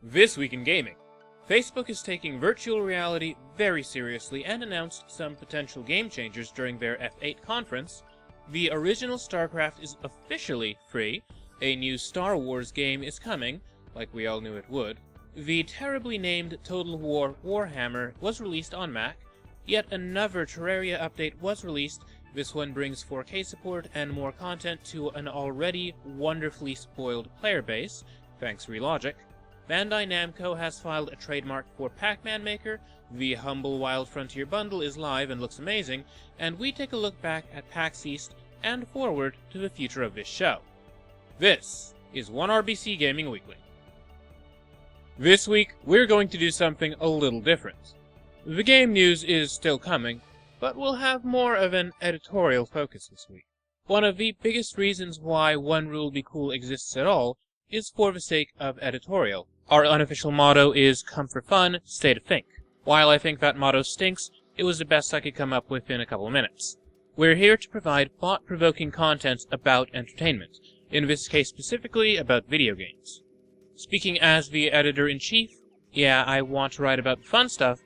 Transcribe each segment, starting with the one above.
This week in gaming, Facebook is taking virtual reality very seriously and announced some potential game changers during their F8 conference. The original StarCraft is officially free, a new Star Wars game is coming, like we all knew it would. The terribly named Total War Warhammer was released on Mac, yet another Terraria update was released. This one brings 4K support and more content to an already wonderfully spoiled player base, thanks Relogic. Bandai Namco has filed a trademark for Pac-Man Maker, the Humble Wild Frontier bundle is live and looks amazing, and we take a look back at PAX East and forward to the future of this show. This is 1RBC Gaming Weekly. This week, we're going to do something a little different. The game news is still coming, but we'll have more of an editorial focus this week. One of the biggest reasons why One Rule Be Cool exists at all is for the sake of editorial. Our unofficial motto is Come for Fun, Stay to Think. While I think that motto stinks, it was the best I could come up with in a couple of minutes. We're here to provide thought-provoking content about entertainment, in this case specifically about video games. Speaking as the editor-in-chief, yeah, I want to write about the fun stuff,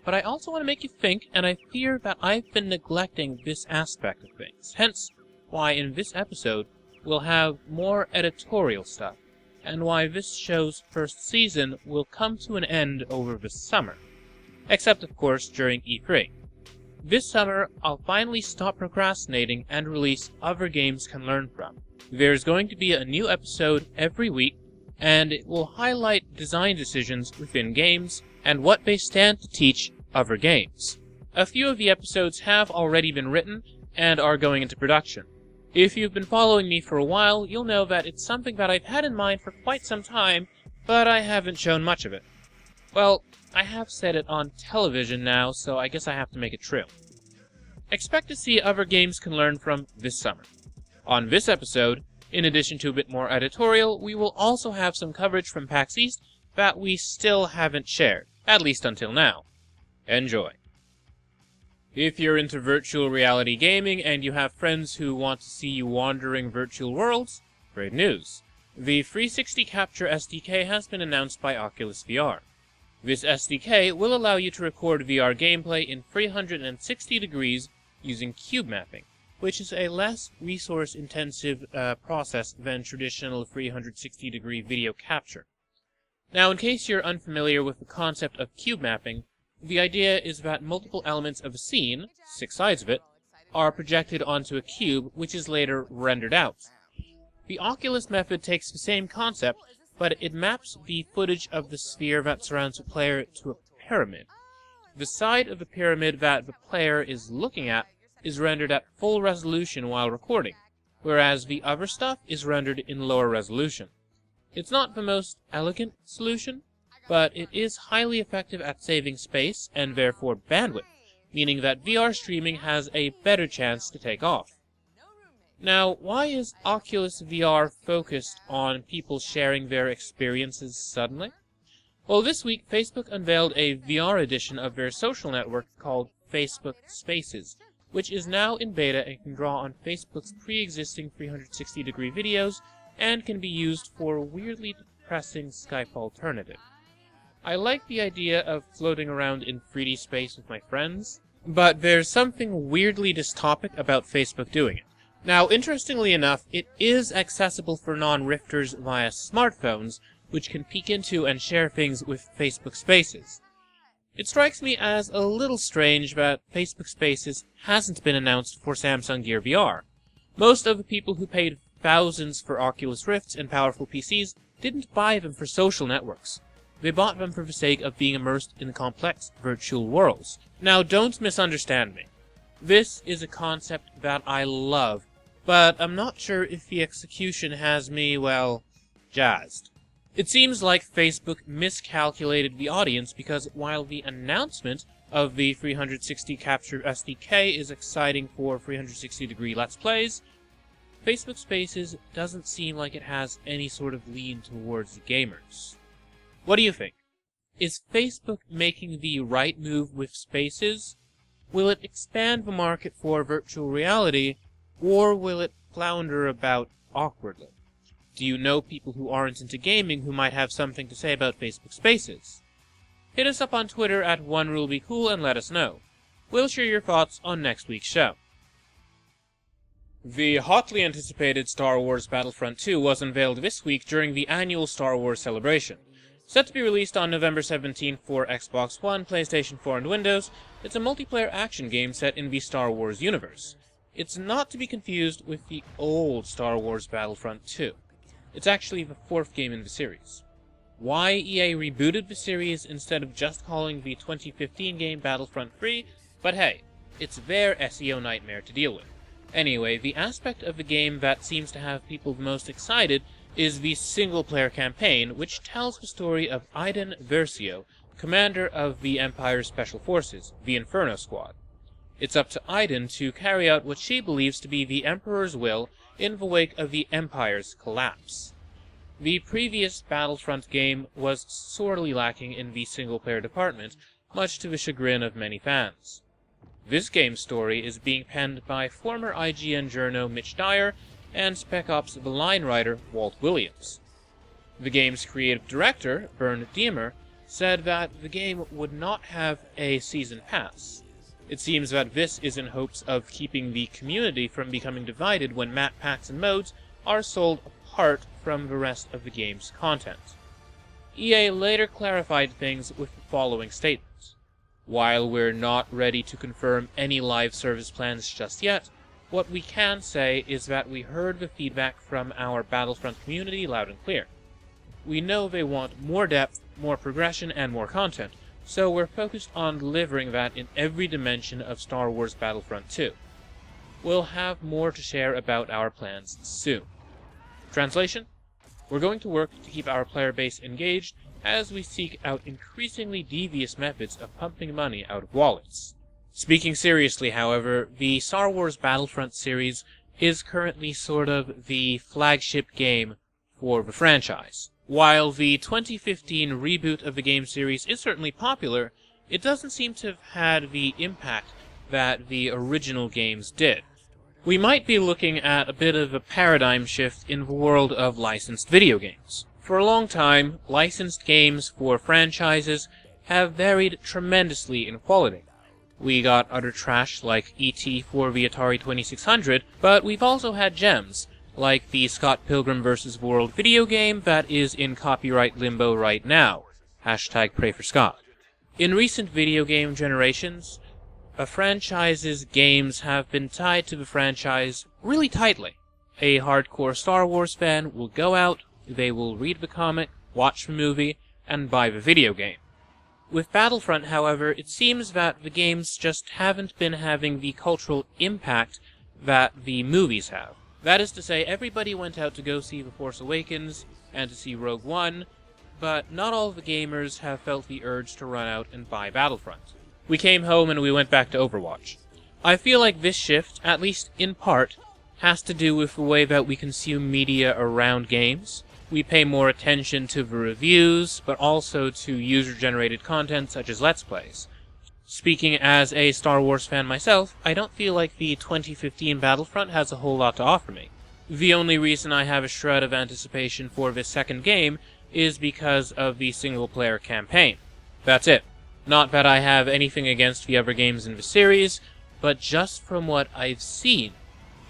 but I also want to make you think, and I fear that I've been neglecting this aspect of things. Hence, why in this episode, we'll have more editorial stuff, and why this show's first season will come to an end over the summer. Except, of course, during E3. This summer, I'll finally stop procrastinating and release Other Games Can Learn From. There's going to be a new episode every week, and it will highlight design decisions within games and what they stand to teach other games. A few of the episodes have already been written and are going into production. If you've been following me for a while, you'll know that it's something that I've had in mind for quite some time, but I haven't shown much of it. Well, I have said it on television now, so I guess I have to make it true. Expect to see Other Games Can Learn From this summer. On this episode, in addition to a bit more editorial, we will also have some coverage from PAX East that we still haven't shared, at least until now. Enjoy. If you're into virtual reality gaming and you have friends who want to see you wandering virtual worlds, great news. The 360 Capture SDK has been announced by Oculus VR. This SDK will allow you to record VR gameplay in 360 degrees using cube mapping, which is a less resource-intensive process than traditional 360-degree video capture. Now, in case you're unfamiliar with the concept of cube mapping, the idea is that multiple elements of a scene, 6 sides of it, are projected onto a cube which is later rendered out. The Oculus method takes the same concept, but it maps the footage of the sphere that surrounds the player to a pyramid. The side of the pyramid that the player is looking at is rendered at full resolution while recording, whereas the other stuff is rendered in lower resolution. It's not the most elegant solution, but it is highly effective at saving space and therefore bandwidth, meaning that VR streaming has a better chance to take off. Now, why is Oculus VR focused on people sharing their experiences suddenly? Well, this week Facebook unveiled a VR edition of their social network called Facebook Spaces, which is now in beta and can draw on Facebook's pre-existing 360-degree videos and can be used for a weirdly depressing Skype alternative. I like the idea of floating around in 3D space with my friends, but there's something weirdly dystopic about Facebook doing it. Now, interestingly enough, it is accessible for non-rifters via smartphones, which can peek into and share things with Facebook Spaces. It strikes me as a little strange that Facebook Spaces hasn't been announced for Samsung Gear VR. Most of the people who paid thousands for Oculus Rifts and powerful PCs didn't buy them for social networks. They bought them for the sake of being immersed in complex virtual worlds. Now, don't misunderstand me. This is a concept that I love, but I'm not sure if the execution has me, well, jazzed. It seems like Facebook miscalculated the audience because while the announcement of the 360 Capture SDK is exciting for 360-degree Let's Plays, Facebook Spaces doesn't seem like it has any sort of lean towards gamers. What do you think? Is Facebook making the right move with Spaces? Will it expand the market for virtual reality, or will it flounder about awkwardly? Do you know people who aren't into gaming who might have something to say about Facebook Spaces? Hit us up on Twitter at OneRuleBeCool and let us know. We'll share your thoughts on next week's show. The hotly anticipated Star Wars Battlefront 2 was unveiled this week during the annual Star Wars celebration. Set to be released on November 17th for Xbox One, PlayStation 4, and Windows, it's a multiplayer action game set in the Star Wars universe. It's not to be confused with the old Star Wars Battlefront 2. It's actually the fourth game in the series. Why EA rebooted the series instead of just calling the 2015 game Battlefront 3, but hey, it's their SEO nightmare to deal with. Anyway, the aspect of the game that seems to have people the most excited is the single-player campaign, which tells the story of Iden Versio, commander of the Empire's Special Forces, the Inferno Squad. It's up to Iden to carry out what she believes to be the Emperor's will in the wake of the Empire's collapse. The previous Battlefront game was sorely lacking in the single-player department, much to the chagrin of many fans. This game's story is being penned by former IGN journo Mitch Dyer and Spec Ops The Line writer Walt Williams. The game's creative director, Bernd Diemer, said that the game would not have a season pass. It seems that this is in hopes of keeping the community from becoming divided when map packs and modes are sold apart from the rest of the game's content. EA later clarified things with the following statement. While we're not ready to confirm any live service plans just yet, what we can say is that we heard the feedback from our Battlefront community loud and clear. We know they want more depth, more progression, and more content, so we're focused on delivering that in every dimension of Star Wars Battlefront 2. We'll have more to share about our plans soon. Translation? We're going to work to keep our player base engaged as we seek out increasingly devious methods of pumping money out of wallets. Speaking seriously, however, the Star Wars Battlefront series is currently sort of the flagship game for the franchise. While the 2015 reboot of the game series is certainly popular, it doesn't seem to have had the impact that the original games did. We might be looking at a bit of a paradigm shift in the world of licensed video games. For a long time, licensed games for franchises have varied tremendously in quality. We got utter trash like E.T. for the Atari 2600, but we've also had gems, like the Scott Pilgrim vs. World video game that is in copyright limbo right now. #PrayForScott. In recent video game generations, a franchise's games have been tied to the franchise really tightly. A hardcore Star Wars fan will go out, they will read the comic, watch the movie, and buy the video game. With Battlefront, however, it seems that the games just haven't been having the cultural impact that the movies have. That is to say, everybody went out to go see The Force Awakens and to see Rogue One, but not all of the gamers have felt the urge to run out and buy Battlefront. We came home and we went back to Overwatch. I feel like this shift, at least in part, has to do with the way that we consume media around games. We pay more attention to the reviews, but also to user-generated content such as Let's Plays. Speaking as a Star Wars fan myself, I don't feel like the 2015 Battlefront has a whole lot to offer me. The only reason I have a shred of anticipation for this second game is because of the single-player campaign. That's it. Not that I have anything against the other games in the series, but just from what I've seen,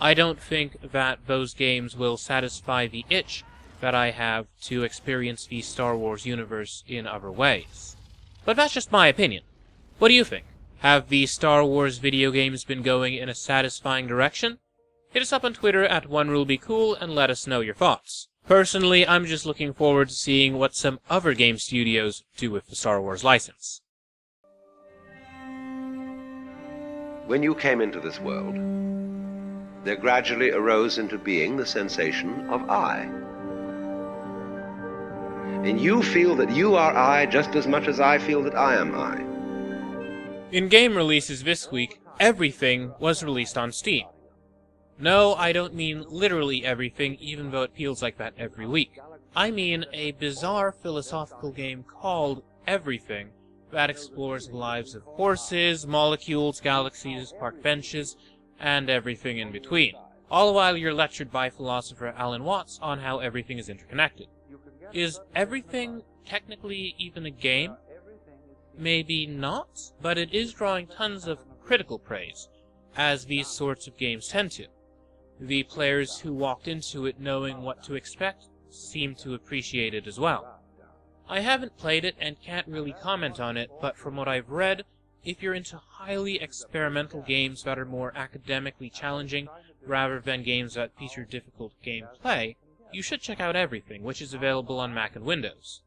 I don't think that those games will satisfy the itch that I have to experience the Star Wars universe in other ways. But that's just my opinion. What do you think? Have the Star Wars video games been going in a satisfying direction? Hit us up on Twitter at OneRuleBeCool and let us know your thoughts. Personally, I'm just looking forward to seeing what some other game studios do with the Star Wars license. When you came into this world, there gradually arose into being the sensation of I. And you feel that you are I just as much as I feel that I am I. In game releases this week, everything was released on Steam. No, I don't mean literally everything, even though it feels like that every week. I mean a bizarre philosophical game called Everything that explores the lives of horses, molecules, galaxies, park benches, and everything in between. all while you're lectured by philosopher Alan Watts on how everything is interconnected. Is everything technically even a game? Maybe not, but it is drawing tons of critical praise, as these sorts of games tend to. The players who walked into it knowing what to expect seem to appreciate it as well. I haven't played it and can't really comment on it, but from what I've read, if you're into highly experimental games that are more academically challenging rather than games that feature difficult gameplay, you should check out everything, which is available on Mac and Windows.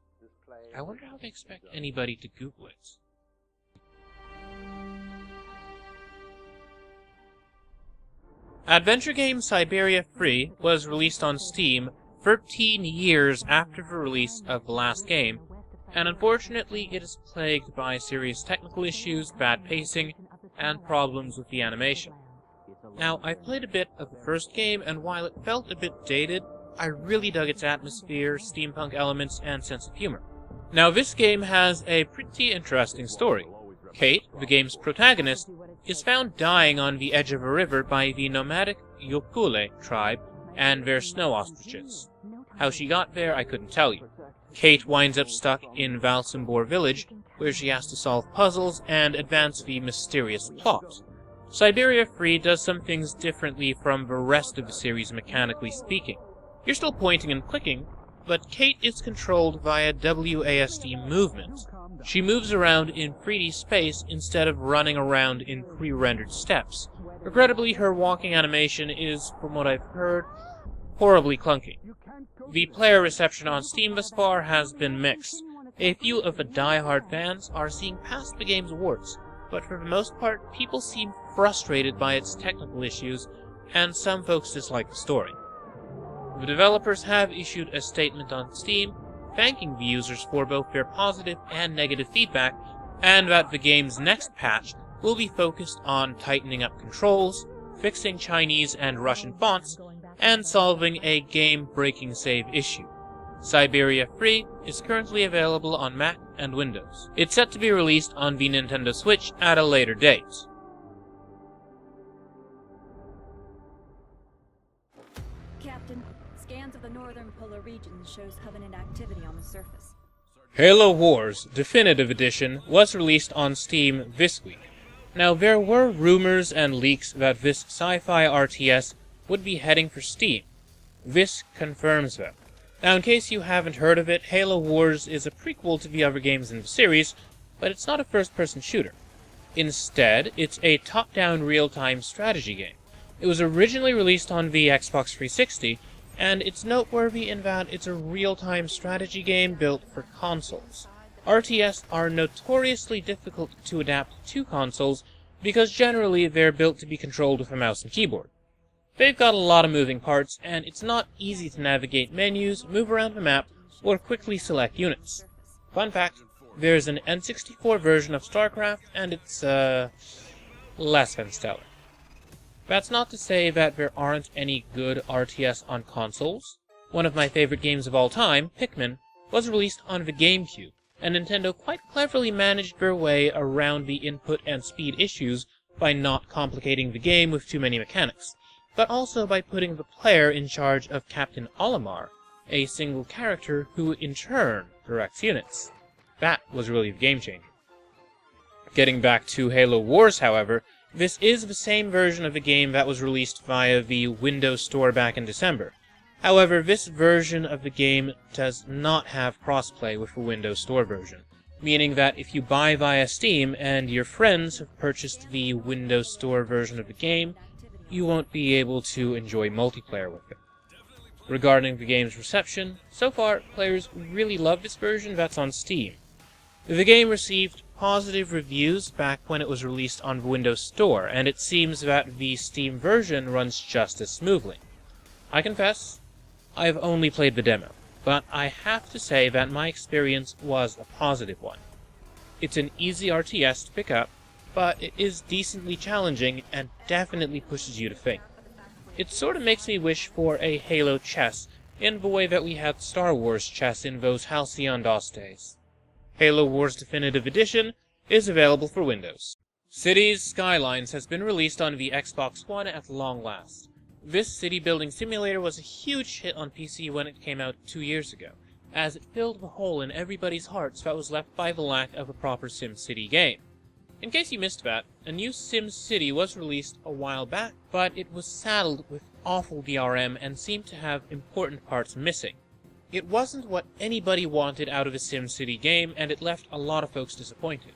I wonder how they expect anybody to Google it. Adventure game Syberia Free was released on Steam 13 years after the release of the last game, and unfortunately it is plagued by serious technical issues, bad pacing, and problems with the animation. Now, I played a bit of the first game, and while it felt a bit dated, I really dug its atmosphere, steampunk elements, and sense of humor. Now, this game has a pretty interesting story. Kate, the game's protagonist, is found dying on the edge of a river by the nomadic Yokule tribe and their snow ostriches. How she got there, I couldn't tell you. Kate winds up stuck in Valsimbor village, where she has to solve puzzles and advance the mysterious plot. Syberia Free does some things differently from the rest of the series mechanically speaking. You're still pointing and clicking, but Kate is controlled via WASD movement. She moves around in 3D space instead of running around in pre-rendered steps. Regrettably, her walking animation is, from what I've heard, horribly clunky. The player reception on Steam thus far has been mixed. A few of the die-hard fans are seeing past the game's warts, but for the most part, people seem frustrated by its technical issues, and some folks dislike the story. The developers have issued a statement on Steam thanking the users for both their positive and negative feedback, and that the game's next patch will be focused on tightening up controls, fixing Chinese and Russian fonts, and solving a game-breaking save issue. Syberia Free is currently available on Mac and Windows. It's set to be released on the Nintendo Switch at a later date. Captain, scans of the northern polar region shows Covenant activity on the surface. Halo Wars Definitive Edition was released on Steam this week. Now, there were rumors and leaks that this sci-fi RTS would be heading for Steam. This confirms them. Now, in case you haven't heard of it, Halo Wars is a prequel to the other games in the series, but it's not a first-person shooter. Instead, it's a top-down real-time strategy game. It was originally released on the Xbox 360, and it's noteworthy in that it's a real-time strategy game built for consoles. RTS are notoriously difficult to adapt to consoles because generally they're built to be controlled with a mouse and keyboard. They've got a lot of moving parts, and it's not easy to navigate menus, move around the map, or quickly select units. Fun fact, there's an N64 version of StarCraft, and it's, less than stellar. That's not to say that there aren't any good RTS on consoles. One of my favorite games of all time, Pikmin, was released on the GameCube, and Nintendo quite cleverly managed their way around the input and speed issues by not complicating the game with too many mechanics, but also by putting the player in charge of Captain Olimar, a single character who in turn directs units. That was really the game changer. Getting back to Halo Wars, however, this is the same version of the game that was released via the Windows Store back in December. However, this version of the game does not have crossplay with the Windows Store version, meaning that if you buy via Steam and your friends have purchased the Windows Store version of the game, you won't be able to enjoy multiplayer with it. Regarding the game's reception, so far, players really love this version that's on Steam. The game received positive reviews back when it was released on the Windows Store, and it seems that the Steam version runs just as smoothly. I confess, I've only played the demo, but I have to say that my experience was a positive one. It's an easy RTS to pick up, but it is decently challenging and definitely pushes you to think. It sort of makes me wish for a Halo chess in the way that we had Star Wars chess in those Halcyon DOS days. Halo Wars Definitive Edition is available for Windows. Cities Skylines has been released on the Xbox One at long last. This city-building simulator was a huge hit on PC when it came out 2 years ago, as it filled the hole in everybody's hearts that was left by the lack of a proper SimCity game. In case you missed that, a new SimCity was released a while back, but it was saddled with awful DRM and seemed to have important parts missing. It wasn't what anybody wanted out of a SimCity game, and it left a lot of folks disappointed.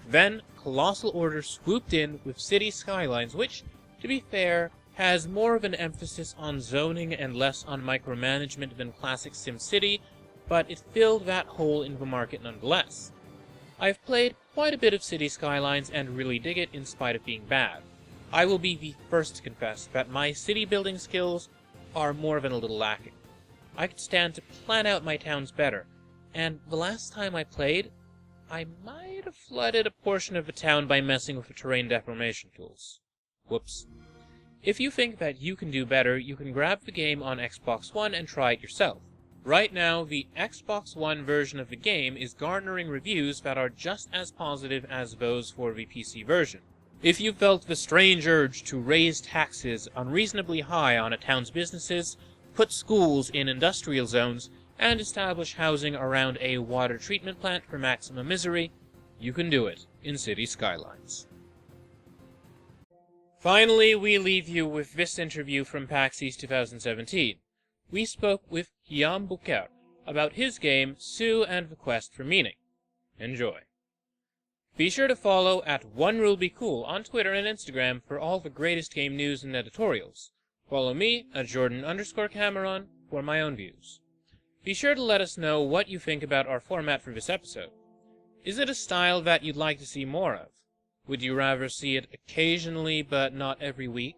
Then, Colossal Order swooped in with City Skylines, which, to be fair, has more of an emphasis on zoning and less on micromanagement than classic SimCity, but it filled that hole in the market nonetheless. I've played quite a bit of City Skylines and really dig it in spite of being bad. I will be the first to confess that my city building skills are more than a little lacking. I could stand to plan out my towns better, and the last time I played, I might have flooded a portion of the town by messing with the terrain deformation tools. Whoops. If you think that you can do better, you can grab the game on Xbox One and try it yourself. Right now, the Xbox One version of the game is garnering reviews that are just as positive as those for the PC version. If you felt the strange urge to raise taxes unreasonably high on a town's businesses, put schools in industrial zones, and establish housing around a water treatment plant for maximum misery, you can do it in City Skylines. Finally, we leave you with this interview from PAX East 2017. We spoke with Guillaume Bouquet about his game, Sue and the Quest for Meaning. Enjoy. Be sure to follow at OneRuleBeCool on Twitter and Instagram for all the greatest game news and editorials. Follow me at Jordan_Cameron for my own views. Be sure to let us know what you think about our format for this episode. Is it a style that you'd like to see more of? Would you rather see it occasionally but not every week?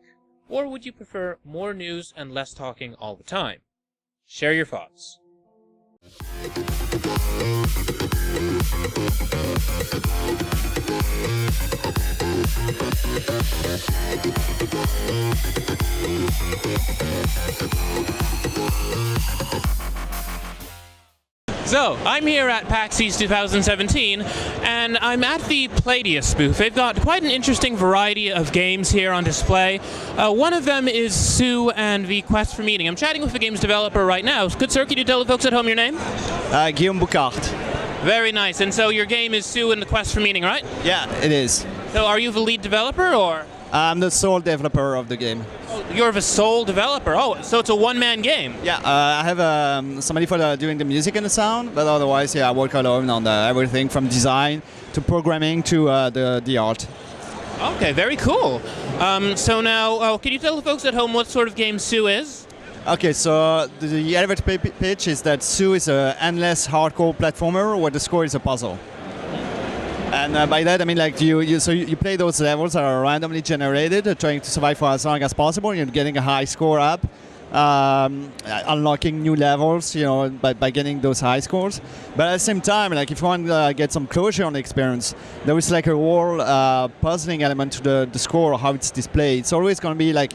Or would you prefer more news and less talking all the time? Share your thoughts. So, I'm here at PAX East 2017, and I'm at the Palladius booth. They've got quite an interesting variety of games here on display. One of them is Sue and the Quest for Meaning. I'm chatting with the game's developer right now. Good sir, can you tell the folks at home your name? Guillaume Bouquet. Very nice. And so your game is Sue and the Quest for Meaning, right? Yeah, it is. So are you the lead developer, or? I'm the sole developer of the game. Oh, you're the sole developer. Oh, so it's a one-man game. Yeah, I have somebody for doing the music and the sound, but otherwise, yeah, I work alone on everything from design to programming to the art. Okay, very cool. So now, can you tell the folks at home what sort of game Sue is? Okay, so the elevator pitch is that Sue is an endless hardcore platformer where the score is a puzzle. And by that I mean like you play those levels that are randomly generated, trying to survive for as long as possible. You're getting a high score up, unlocking new levels, you know, by getting those high scores. But at the same time, like if you want to get some closure on the experience, there is like a whole puzzling element to the score, how it's displayed. It's always going to be like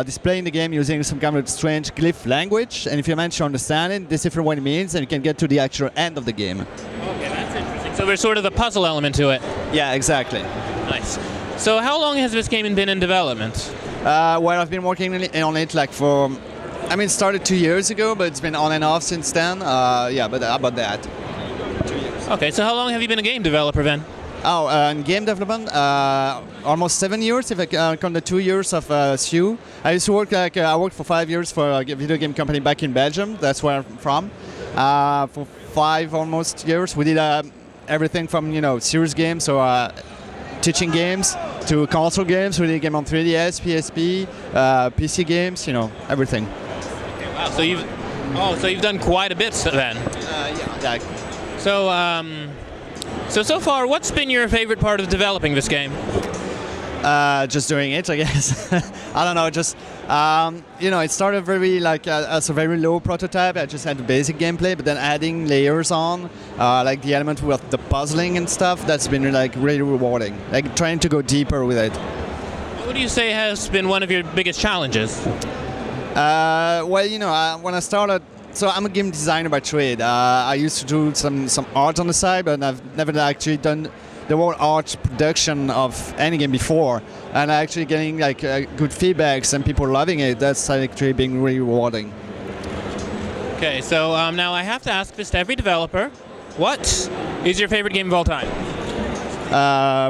displaying the game using some kind of strange glyph language, and if you manage to understand it, decipher what it means, and you can get to the actual end of the game. Okay, that's interesting. So there's sort of the puzzle element to it. Yeah, exactly. Nice. So how long has this game been in development? Well, I've been working on it like for, I mean, it started 2 years ago, but it's been on and off since then. Yeah, but about that. 2 years. Okay, so how long have you been a game developer then? Oh, in game development, almost 7 years, if I count the 2 years of Sue. I used to work I worked for 5 years for a video game company back in Belgium. That's where I'm from. For 5 almost years, we did everything from, you know, serious games or teaching games to console games. We did a game on 3DS, PSP, PC games, you know, everything. Okay, wow. So you've done quite a bit then. Yeah. So far, what's been your favorite part of developing this game? Just doing it, I guess. I don't know, just, you know, it started very, like, as a very low prototype. I just had the basic gameplay, but then adding layers on, like the element with the puzzling and stuff, that's been, like, really rewarding. Like, trying to go deeper with it. What do you say has been one of your biggest challenges? Well, you know, when I started, so I'm a game designer by trade. I used to do some art on the side, but I've never actually done the whole art production of any game before, and actually getting like good feedbacks and people loving it. That's actually being really rewarding. Okay, so now I have to ask this to every developer. What is your favorite game of all time?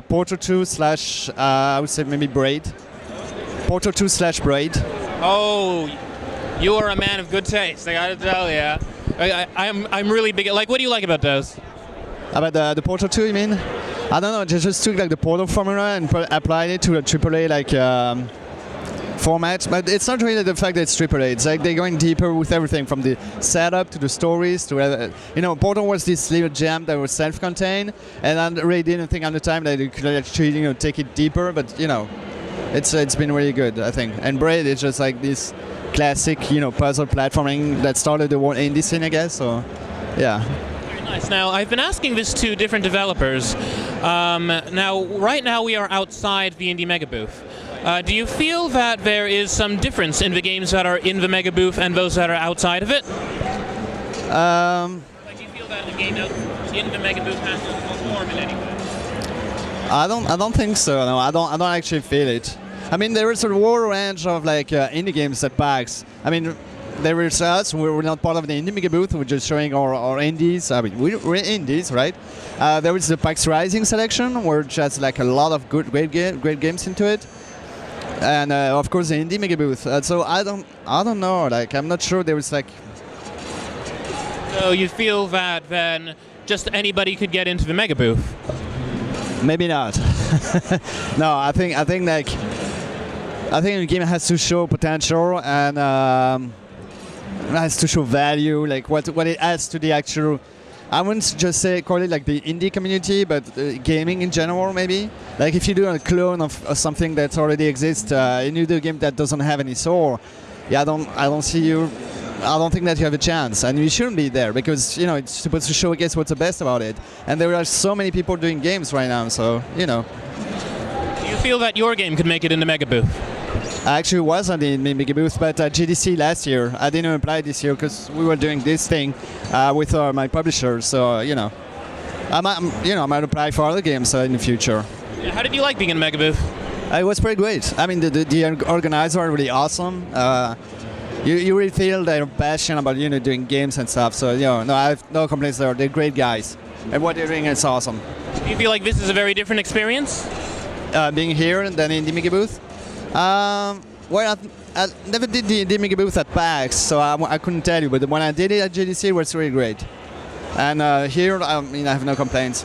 Portal 2 / I would say maybe Braid. Portal 2 / Braid. Oh, you are a man of good taste, I gotta tell you. I'm really big. Like, what do you like about those? About the Portal 2, you mean? I don't know. They just took like the Portal formula and applied it to a AAA like format. But it's not really the fact that it's AAA. It's like they're going deeper with everything from the setup to the stories to Portal was this little gem that was self-contained, and I really didn't think at the time that it could actually take it deeper. But it's been really good, I think. And Braid is just like this classic puzzle platforming that started the whole indie scene, I guess. So yeah. Very nice. Now I've been asking this to different developers. Now right now we are outside the Indie Mega Booth. Do you feel that there is some difference in the games that are in the Mega Booth and those that are outside of it? Like, do you feel that the game in the Mega Booth has to perform in any way? I don't think so. No, I don't actually feel it. I mean, there is a whole range of like indie games at PAX. I mean, there is us. We're not part of the Indie Mega Booth. We're just showing our indies. I mean, we're indies, right? There is the PAX Rising selection, which has like a lot of great games into it, and of course the Indie Mega Booth. So I don't know. Like, I'm not sure there is like. So you feel that then just anybody could get into the Mega Booth? Maybe not. No, I think the game has to show potential and has to show value, like what it adds to the actual. I wouldn't just call it like the indie community, but gaming in general, maybe. Like if you do a clone of something that already exists, and you do a game that doesn't have any soul, yeah, I don't see you. I don't think that you have a chance, and you shouldn't be there because it's supposed to showcase what's the best about it. And there are so many people doing games right now, so Do you feel that your game could make it in the Mega Booth? I actually was on the Mega Booth, but at GDC last year. I didn't apply this year because we were doing this thing with my publisher. So I might apply for other games in the future. Yeah, how did you like being in the Mega Booth? It was pretty great. I mean, the organizers are really awesome. You really feel their passion about doing games and stuff. So no, I have no complaints there. They're great guys, and what they're doing is awesome. Do you feel like this is a very different experience? Being here than in the Mega Booth. Well, I never did the Mega Booth at PAX, so I couldn't tell you. But when I did it at GDC, it was really great. And here, I have no complaints.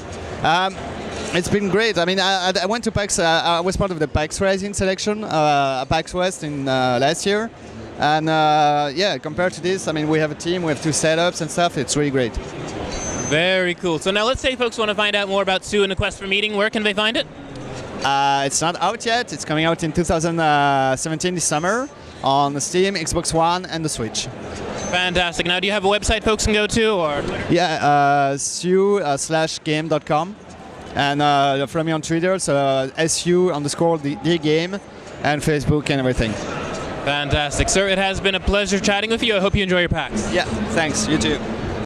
It's been great. I mean, I went to PAX. I was part of the PAX Rising selection, PAX West in last year. And yeah, compared to this, I mean, we have a team, we have 2 setups and stuff. It's really great. Very cool. So now let's say folks want to find out more about Sue and the Quest for Meeting. Where can they find it? It's not out yet. It's coming out in 2017 this summer on Steam, Xbox One, and the Switch. Fantastic. Now, do you have a website folks can go to, or Twitter? Yeah, su/game.com, and follow me on Twitter, so SU_the game, and Facebook and everything. Fantastic. Sir, it has been a pleasure chatting with you. I hope you enjoy your PAX. Yeah, thanks. You too.